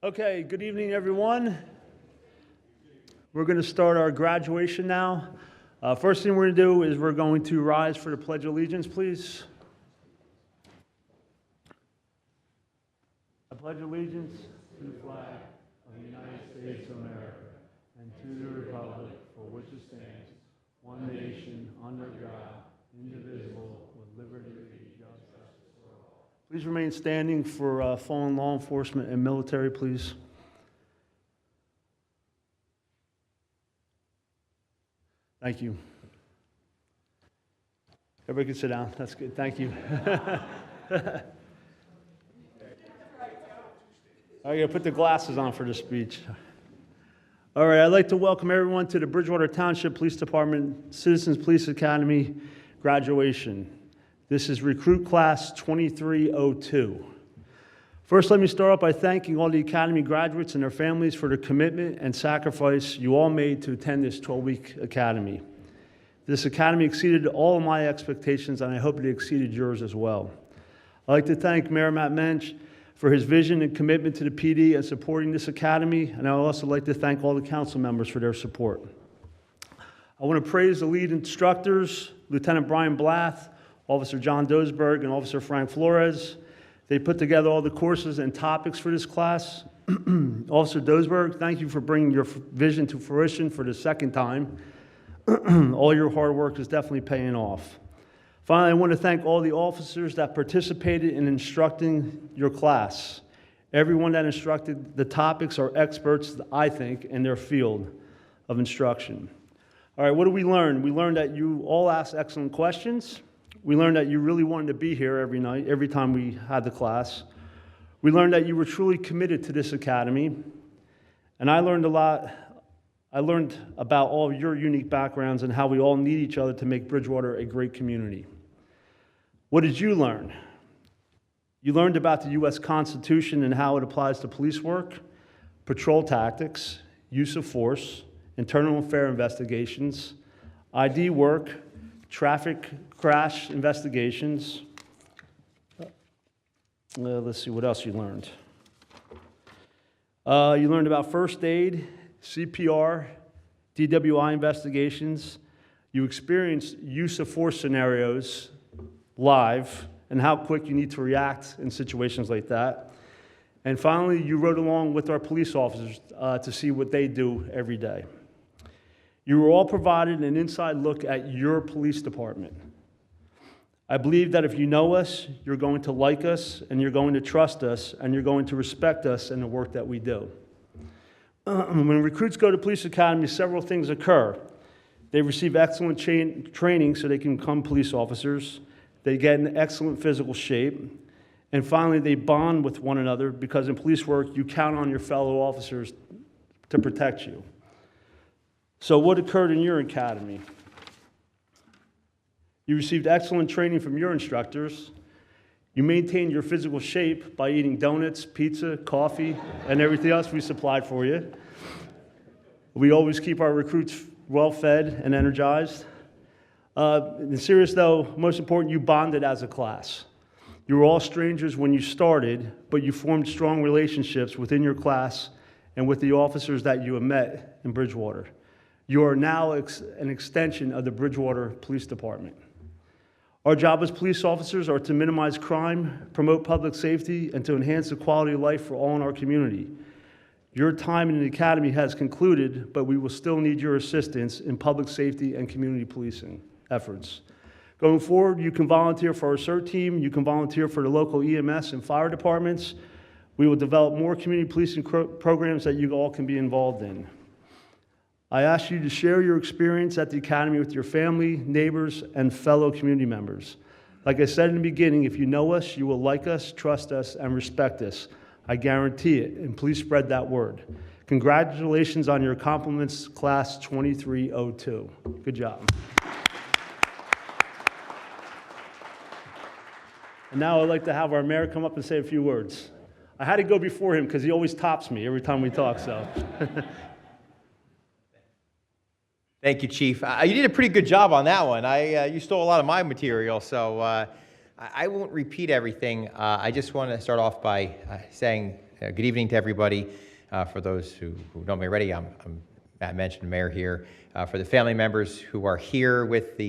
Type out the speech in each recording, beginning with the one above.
Okay, good evening, everyone. We're going to start our graduation now. First thing we're going to do is we're going to rise for the Pledge of Allegiance, please. I pledge allegiance to the flag of the United States of America and to the republic for which it stands, one nation, under God, indivisible, with liberty and justice for all. Please remain standing for fallen law enforcement and military, please. Thank you. Everybody can sit down. That's good. Thank you. I gotta put the glasses on for the speech. All right, I'd like to welcome everyone to the Bridgewater Township Police Department Citizens Police Academy graduation. This is recruit class 2302. First, let me start off by thanking all the Academy graduates and their families for their commitment and sacrifice you all made to attend this 12-week Academy. This Academy exceeded all of my expectations, and I hope it exceeded yours as well. I'd like to thank Mayor Matt Mensch for his vision and commitment to the PD and supporting this Academy, and I would also like to thank all the council members for their support. I want to praise the lead instructors, Lieutenant Brian Blath, Officer John Dosberg, and Officer Frank Flores. They put together all the courses and topics for this class. Officer Dosberg, thank you for bringing your vision to fruition for the second time. All your hard work is definitely paying off. Finally, I want to thank all the officers that participated in instructing your class. Everyone that instructed the topics are experts, I think, in their field of instruction. All right, what did we learn? We learned that you all asked excellent questions. We learned that you really wanted to be here every night, every time we had the class. We learned that you were truly committed to this academy. And I learned a lot. I learned about all your unique backgrounds and how we all need each other to make Bridgewater a great community. What did you learn? You learned about the U.S. Constitution and how it applies to police work, patrol tactics, use of force, internal affair investigations, ID work, traffic crash investigations. Let's see what else you learned. You learned about first aid, CPR, DWI investigations. You experienced use of force scenarios live and how quick you need to react in situations like that. And finally, you rode along with our police officers to see what they do every day. You were all provided an inside look at your police department. I believe that if you know us, you're going to like us, and you're going to trust us, and you're going to respect us in the work that we do. When recruits go to police academy, several things occur. They receive excellent training so they can become police officers. They get in excellent physical shape. And finally, they bond with one another because in police work, you count on your fellow officers to protect you. So what occurred in your academy? You received excellent training from your instructors. You maintained your physical shape by eating donuts, pizza, coffee, and everything else we supplied for you. We always keep our recruits well-fed and energized. In serious though, most important, you bonded as a class. You were all strangers when you started, but you formed strong relationships within your class and with the officers that you have met in Bridgewater. You are now an extension of the Bridgewater Police Department. Our job as police officers are to minimize crime, promote public safety, and to enhance the quality of life for all in our community. Your time in the academy has concluded, but we will still need your assistance in public safety and community policing efforts. Going forward, you can volunteer for our CERT team, you can volunteer for the local EMS and fire departments. We will develop more community policing programs that you all can be involved in. I ask you to share your experience at the Academy with your family, neighbors, and fellow community members. Like I said in the beginning, if you know us, you will like us, trust us, and respect us. I guarantee it, and please spread that word. Congratulations on your accomplishments, Class 2302. Good job. And now I'd like to have our mayor come up and say a few words. I had to go before him because he always tops me every time we talk, so. Thank you, Chief. You did a pretty good job on that one. You stole a lot of my material, so I won't repeat everything. I just want to start off by saying Good evening to everybody. For those who know me already, I'm Matt mentioned, Mayor here. For the family members who are here with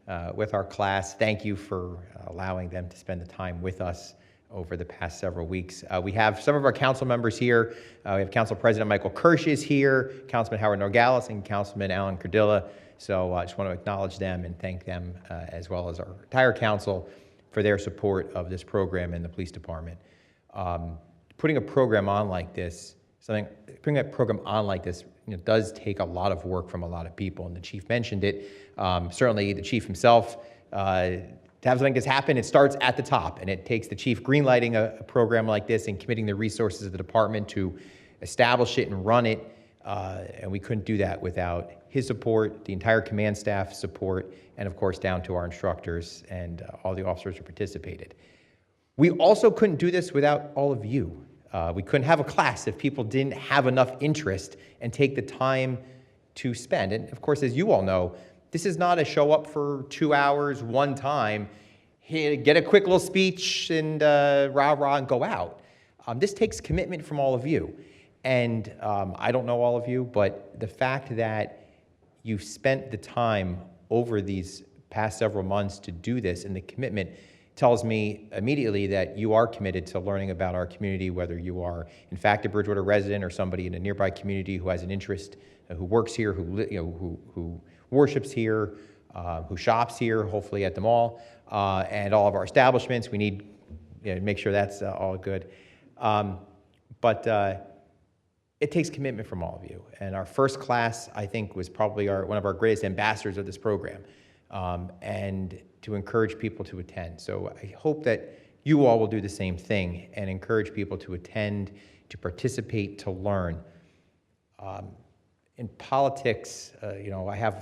our class, thank you for allowing them to spend the time with us over the past several weeks. We have some of our council members here. We have Council President Michael Kirsch is here, Councilman Howard Nogales, and Councilman Alan Cardilla. So I just want to acknowledge them and thank them, as well as our entire council, for their support of this program in the police department. Putting a program on like this, does take a lot of work from a lot of people, and the chief mentioned it. Certainly, the chief himself. To have something like this happen, it starts at the top, and it takes the chief greenlighting a program like this and committing the resources of the department to establish it and run it. And we couldn't do that without his support, the entire command staff support, and of course down to our instructors and all the officers who participated. We also couldn't do this without all of you. We couldn't have a class if people didn't have enough interest and take the time to spend. And of course, as you all know, this is not a show up for 2 hours one time, get a quick little speech and rah-rah and go out. This takes commitment from all of you. And I don't know all of you, but the fact that you've spent the time over these past several months to do this and the commitment tells me immediately that you are committed to learning about our community, whether you are in fact a Bridgewater resident or somebody in a nearby community who has an interest, who works here, who worships here, who shops here, hopefully at the mall, and all of our establishments. We need to make sure that's all good. But it takes commitment from all of you. And our first class, I think, was probably one of our greatest ambassadors of this program, and to encourage people to attend. So I hope that you all will do the same thing and encourage people to attend, to participate, to learn. In politics, I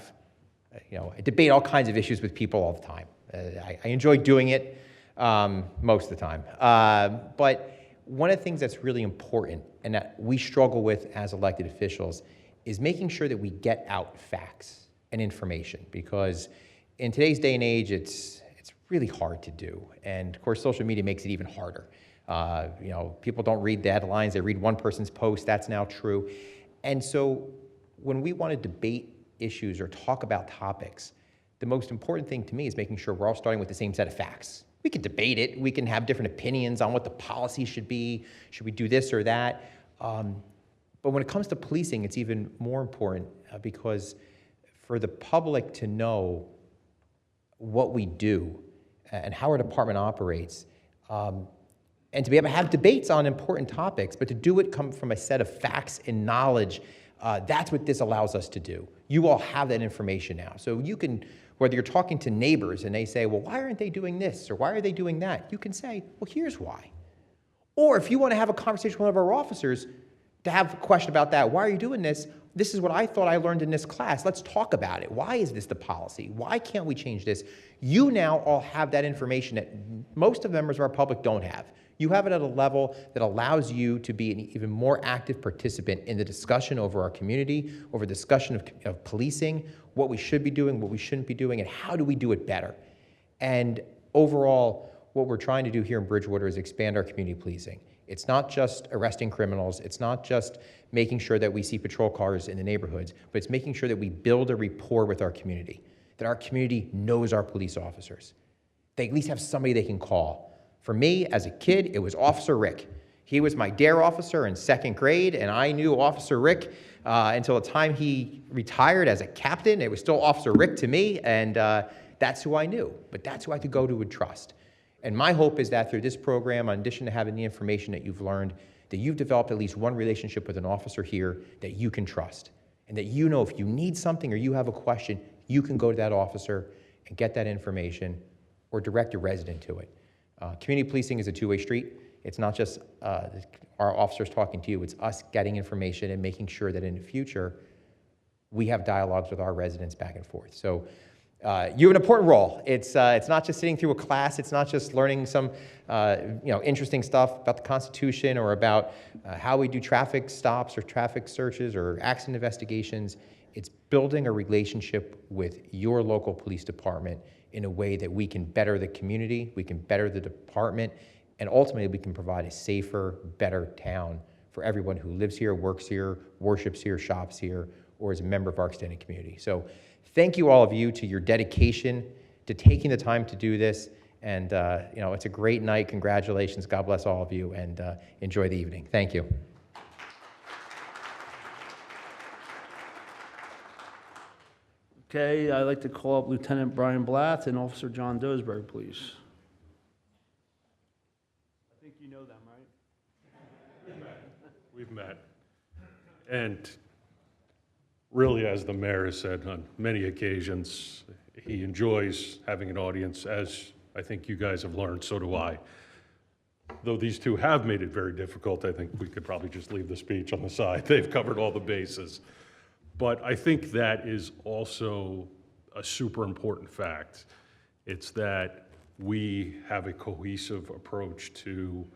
debate all kinds of issues with people all the time. I enjoy doing it most of the time. But one of the things that's really important and that we struggle with as elected officials is making sure that we get out facts and information, because in today's day and age, it's really hard to do. And of course, social media makes it even harder. People don't read the headlines, they read one person's post. That's now true. And so when we want to debate issues or talk about topics, the most important thing to me is making sure we're all starting with the same set of facts. We can debate it, we can have different opinions on what the policy should be, should we do this or that, but when it comes to policing, it's even more important because for the public to know what we do and how our department operates, and to be able to have debates on important topics, but to do it come from a set of facts and knowledge, that's what this allows us to do. You all have that information now. So you can, whether you're talking to neighbors and they say, well, why aren't they doing this? Or why are they doing that? You can say, well, here's why. Or if you want to have a conversation with one of our officers to have a question about that, why are you doing this? This is what I thought I learned in this class. Let's talk about it. Why is this the policy? Why can't we change this? You now all have that information that most of the members of our public don't have. You have it at a level that allows you to be an even more active participant in the discussion over our community, over discussion of policing, what we should be doing, what we shouldn't be doing, and how do we do it better. And overall, what we're trying to do here in Bridgewater is expand our community policing. It's not just arresting criminals. It's not just making sure that we see patrol cars in the neighborhoods, but it's making sure that we build a rapport with our community, that our community knows our police officers. They at least have somebody they can call. For me, as a kid, it was Officer Rick. He was my DARE officer in 2nd grade, and I knew Officer Rick until the time he retired as a captain. It was still Officer Rick to me, and that's who I knew. But that's who I could go to and trust. And my hope is that through this program, in addition to having the information that you've learned, that you've developed at least one relationship with an officer here that you can trust. And that you know if you need something or you have a question, you can go to that officer and get that information or direct a resident to it. Community policing is a two-way street. It's not just our officers talking to you, it's us getting information and making sure that in the future, we have dialogues with our residents back and forth. So you have an important role. It's not just sitting through a class. It's not just learning some interesting stuff about the Constitution or about how we do traffic stops or traffic searches or accident investigations. It's building a relationship with your local police department in a way that we can better the community, we can better the department, and ultimately we can provide a safer, better town for everyone who lives here, works here, worships here, shops here, or is a member of our extended community. So thank you all of you to your dedication, to taking the time to do this, and it's a great night. Congratulations. God bless all of you, and enjoy the evening. Thank you. Okay, I'd like to call up Lieutenant Brian Blatt and Officer John Dosberg, please. I think you know them, right? We've met. And really, as the mayor has said on many occasions, he enjoys having an audience, as I think you guys have learned, so do I. Though these two have made it very difficult, I think we could probably just leave the speech on the side. They've covered all the bases. But I think that is also a super important fact. It's that we have a cohesive approach to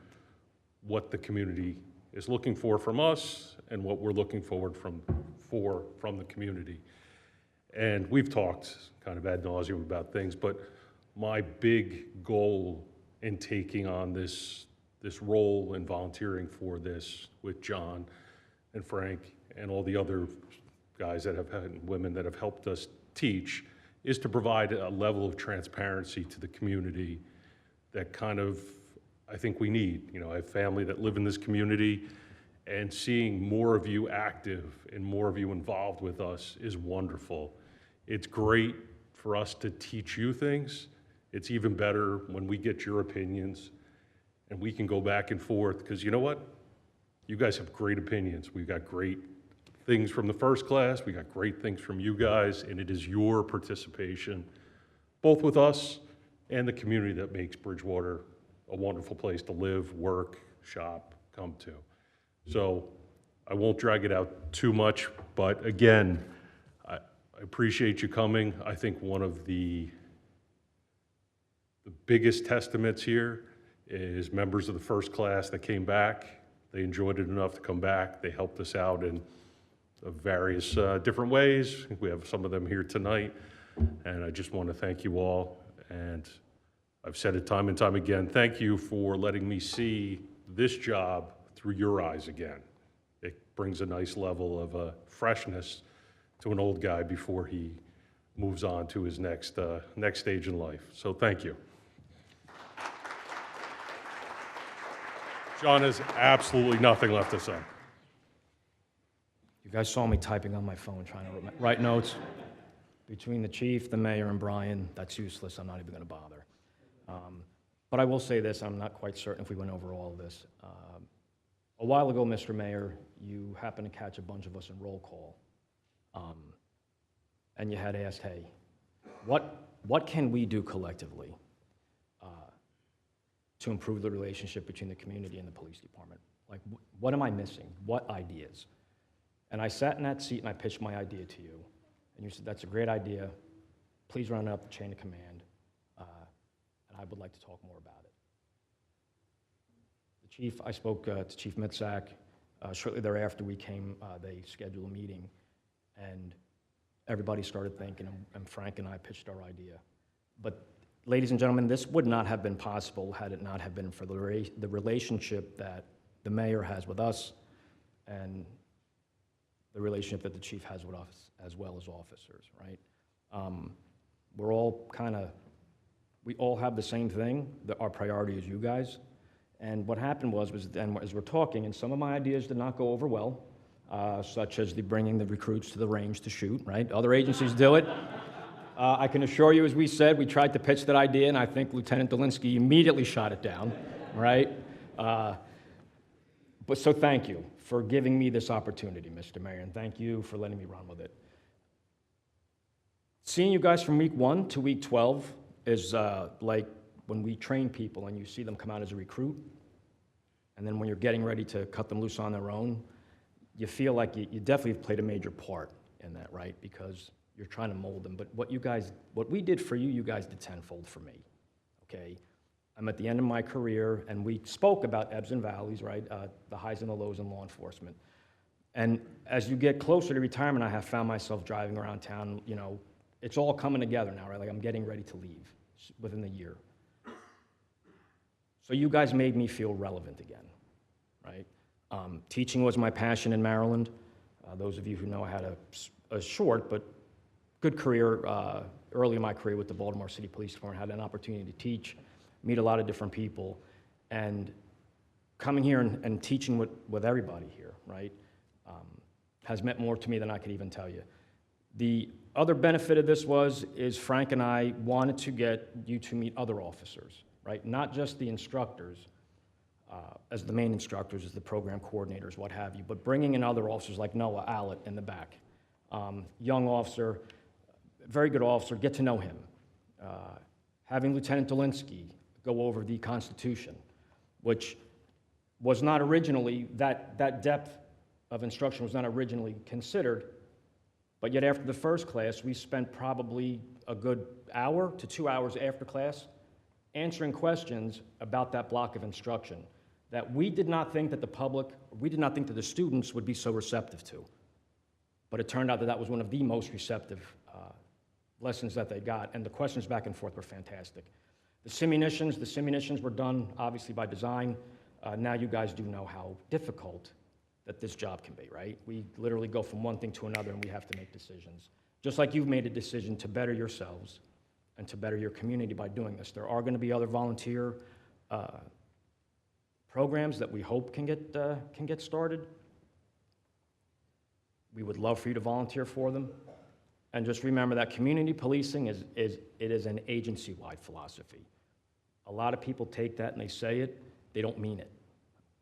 what the community is looking for from us and what we're looking forward from the community. And we've talked kind of ad nauseum about things, but my big goal in taking on this role and volunteering for this with John and Frank and all the other guys that have had, women that have helped us teach, is to provide a level of transparency to the community that kind of, I think we need. I have family that live in this community, and seeing more of you active and more of you involved with us is wonderful. It's great for us to teach you things. It's even better when we get your opinions and we can go back and forth, because you know what? You guys have great opinions. We've got great things from the first class, we got great things from you guys, and it is your participation, both with us and the community, that makes Bridgewater a wonderful place to live, work, shop, come to. So I won't drag it out too much, but again, I appreciate you coming. I think one of the biggest testaments here is members of the first class that came back. They enjoyed it enough to come back. They helped us out in various different ways. We have some of them here tonight, and I just want to thank you all. And I've said it time and time again, thank you for letting me see this job through your eyes again. It brings a nice level of freshness to an old guy before he moves on to his next stage in life. So thank you. John has absolutely nothing left to say. You guys saw me typing on my phone trying to write notes. Between the chief, the mayor, and Brian, that's useless. I'm not even going to bother. But I will say this, I'm not quite certain if we went over all of this. A while ago, Mr. Mayor, you happened to catch a bunch of us in roll call. And you had asked, hey, what can we do collectively to improve the relationship between the community and the police department? Like, what am I missing? What ideas? And I sat in that seat and I pitched my idea to you. And you said, that's a great idea. Please run it up the chain of command. And I would like to talk more about it. The chief, I spoke to Chief Mitzak. Shortly thereafter, they scheduled a meeting. And everybody started thinking, and Frank and I pitched our idea. But ladies and gentlemen, this would not have been possible had it not have been for the relationship that the mayor has with us and the relationship that the chief has with us as well as officers, right? We're all we all have the same thing. Our priority is you guys. And what happened was then as we're talking, and some of my ideas did not go over well, such as bringing the recruits to the range to shoot, right? Other agencies do it. I can assure you, as we said, we tried to pitch that idea, and I think Lieutenant Dolinsky immediately shot it down, right? So thank you for giving me this opportunity, Mr. Mayor, and thank you for letting me run with it. Seeing you guys from week 1 to week 12 is like when we train people and you see them come out as a recruit, and then when you're getting ready to cut them loose on their own, you feel like you definitely have played a major part in that, right? Because you're trying to mold them. But what we did for you, you guys did tenfold for me, okay? I'm at the end of my career, and we spoke about ebbs and valleys, right? The highs and the lows in law enforcement. And as you get closer to retirement, I have found myself driving around town, it's all coming together now, right? Like I'm getting ready to leave within the year. So you guys made me feel relevant again, right? Teaching was my passion in Maryland. Those of you who know, I had a short but good career early in my career with the Baltimore City Police Department. Had an opportunity to teach, meet a lot of different people, and coming here and teaching with everybody here, right, has meant more to me than I could even tell you. The other benefit of this is Frank and I wanted to get you to meet other officers, right? Not just the instructors, as the main instructors, as the program coordinators, what have you, but bringing in other officers like Noah Allett in the back. Young officer, very good officer, get to know him. Having Lieutenant Dolinsky go over the Constitution, which was not originally, that depth of instruction was not originally considered, but yet after the first class, we spent probably a good hour to 2 hours after class answering questions about that block of instruction that we did not think that the public, we did not think that the students would be so receptive to. But it turned out that that was one of the most receptive lessons that they got, and the questions back and forth were fantastic. The simunitions were done obviously by design. Now you guys do know how difficult that this job can be, right? We literally go from one thing to another and we have to make decisions. Just like you've made a decision to better yourselves and to better your community by doing this. There are going to be other volunteer programs that we hope can get started. We would love for you to volunteer for them. And just remember that community policing is an agency-wide philosophy. A lot of people take that and they say it, they don't mean it.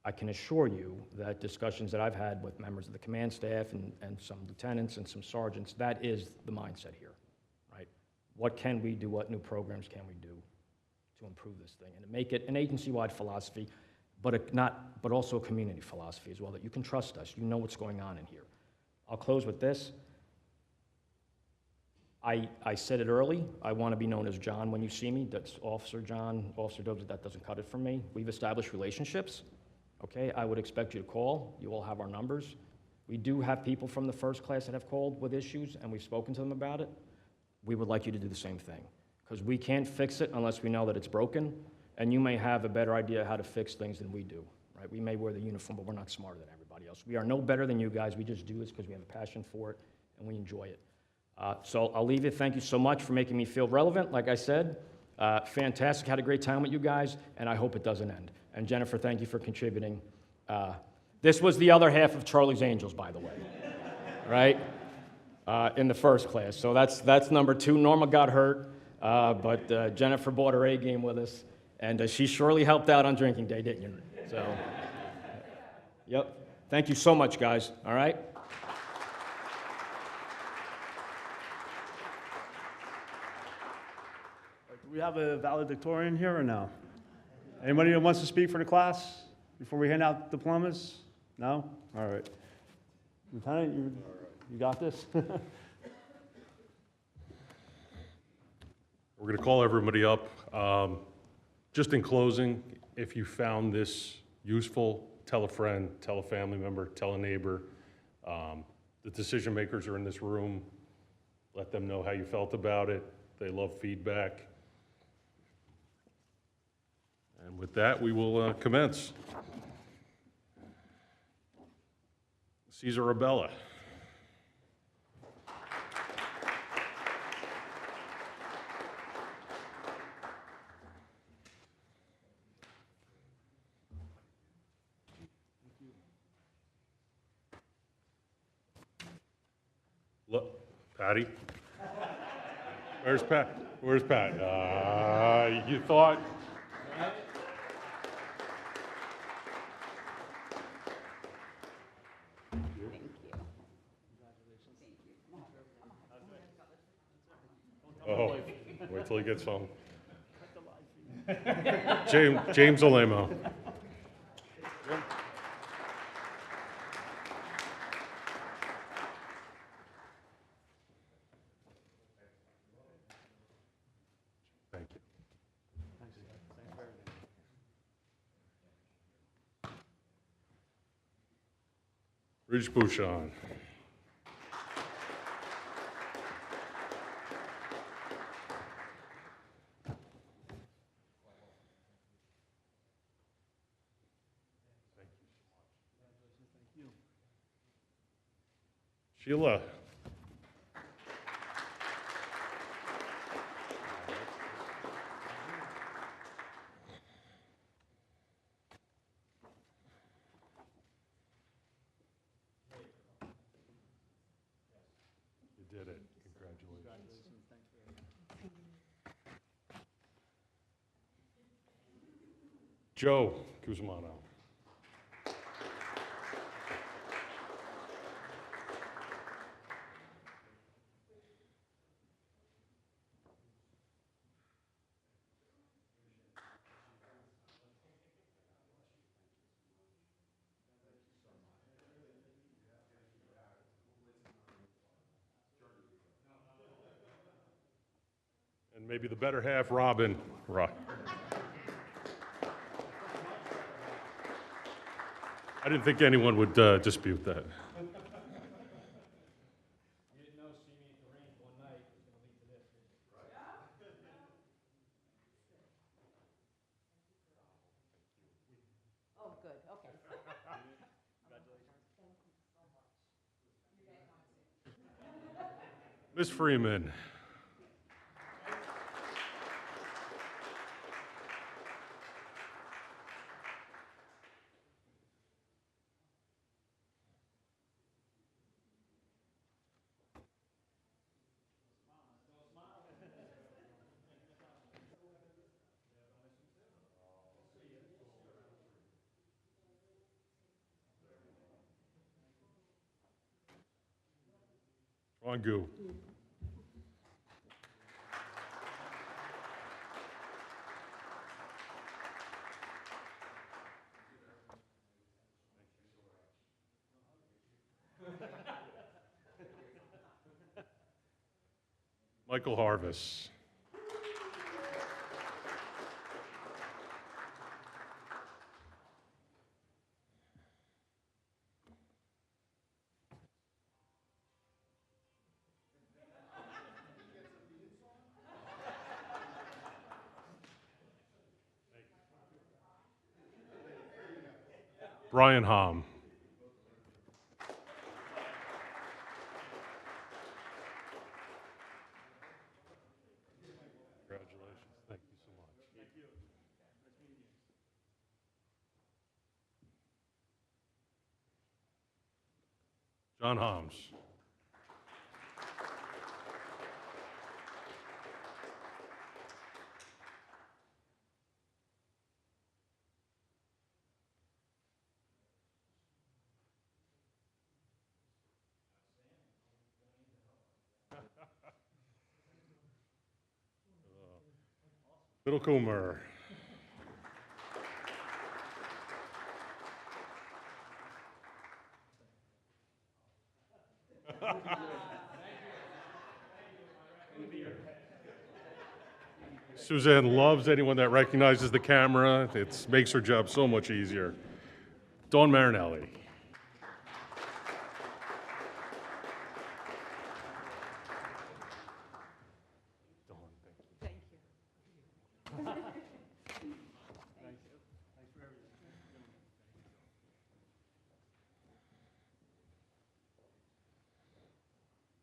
I can assure you that discussions that I've had with members of the command staff and some lieutenants and some sergeants, that is the mindset here, right? What can we do? What new programs can we do to improve this thing? And to make it an agency-wide philosophy, but also a community philosophy as well, that you can trust us. You know what's going on in here. I'll close with this. I said it early. I want to be known as John when you see me. That's Officer John, Officer Dobbs. That doesn't cut it for me. We've established relationships. Okay, I would expect you to call. You all have our numbers. We do have people from the first class that have called with issues, and we've spoken to them about it. We would like you to do the same thing, because we can't fix it unless we know that it's broken, and you may have a better idea how to fix things than we do, right? We may wear the uniform, but we're not smarter than everybody else. We are no better than you guys. We just do this because we have a passion for it, and we enjoy it. So I'll leave it. Thank you so much for making me feel relevant, like I said. Fantastic. Had a great time with you guys, and I hope it doesn't end. And Jennifer, thank you for contributing. This was the other half of Charlie's Angels, by the way, right? In the first class. So that's number 2. Norma got hurt, but Jennifer bought her A game with us, and she surely helped out on drinking day, didn't you? So, yep. Thank you so much, guys. All right? Do we have a valedictorian here or no? Anybody that wants to speak for the class before we hand out diplomas? No? All right. Lieutenant, you got this? We're going to call everybody up. Just in closing, if you found this useful, tell a friend, tell a family member, tell a neighbor. The decision makers are in this room. Let them know how you felt about it. They love feedback. And with that, we will commence. Cesar Abella. Look, Patty. Where's Pat? Where's Pat? You thought? Oh, wait till he gets home. James Alemo. Thank you. Ridge Bouchon. Sheila. You did it. Congratulations. Joe Cusumano. And maybe the better half, Robin. I didn't think anyone would dispute that. Oh, good, okay. Ms. Freeman. Wangu. Michael Harvis. Brian Hom. Congratulations. Thank you so much. Thank you. John Homs. Little Coomer. Suzanne loves anyone that recognizes the camera. It makes her job so much easier. Dawn Marinelli. Dawn, thank you. Thank you.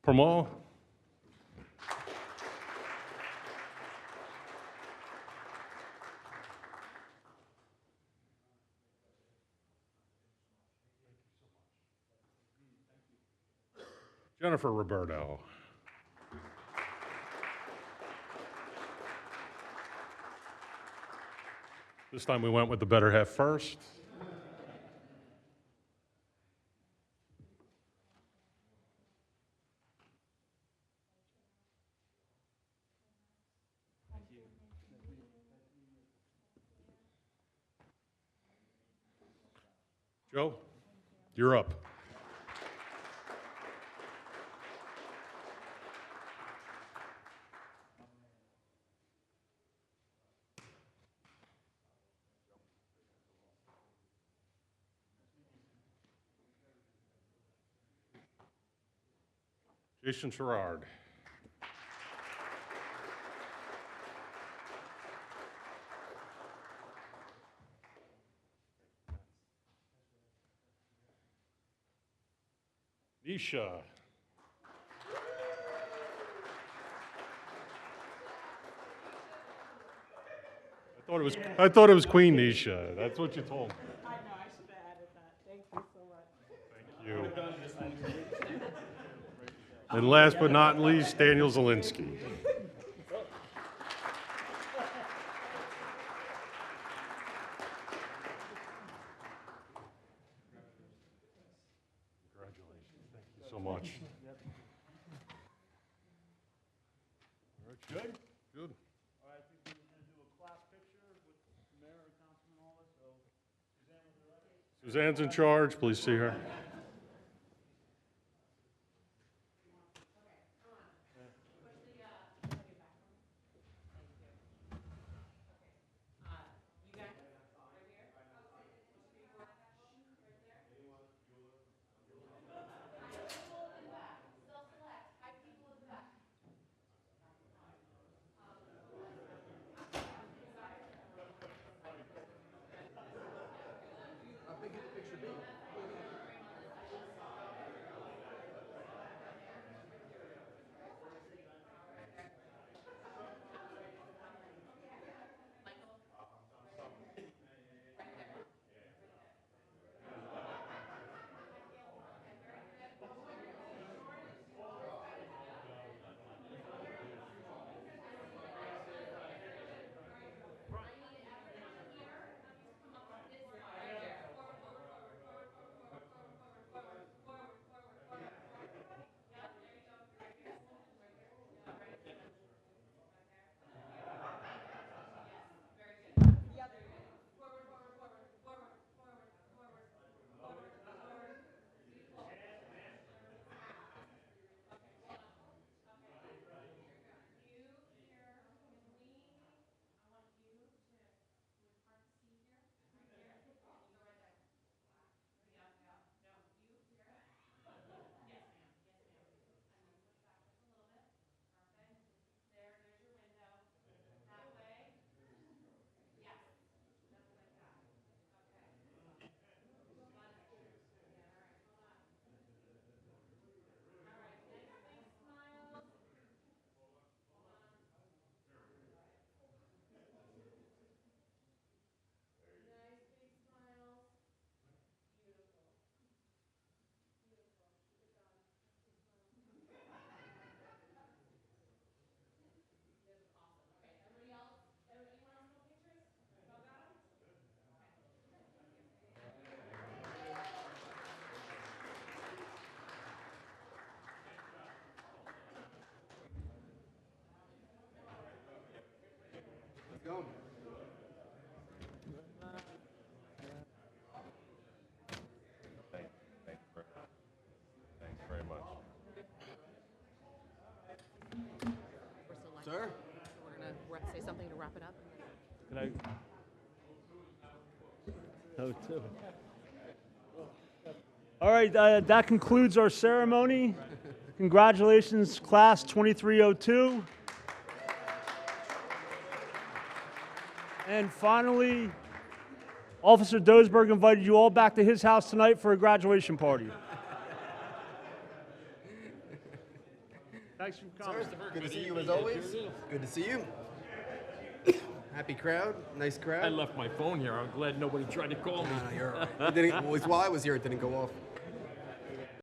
Pramal. Jennifer Roberto. This time we went with the better half first. Joe, you're up. Jason Sherrard. Nisha I thought it was Queen Nisha. That's what you told me. I know, I should have added that. Thank you so much. Thank you. And last but not least, Daniel Zielinski. Congratulations. Thank you so much. Good? Good. All right, I think we're going to do a class picture with the mayor and councilman and all this, so Suzanne, with the ready? Suzanne's in charge. Please see her. Thanks very much. Sir? We're going to say something to wrap it up. Can I? No, too. All right, that concludes our ceremony. Congratulations, class 2302. And finally, Officer Dosberg invited you all back to his house tonight for a graduation party. Thanks for coming. Good to see you as always. Good to see you. Happy crowd. Nice I crowd. left my phone here. I'm glad nobody tried to call me. You're all right. It didn't, well, while I was here, it didn't go off.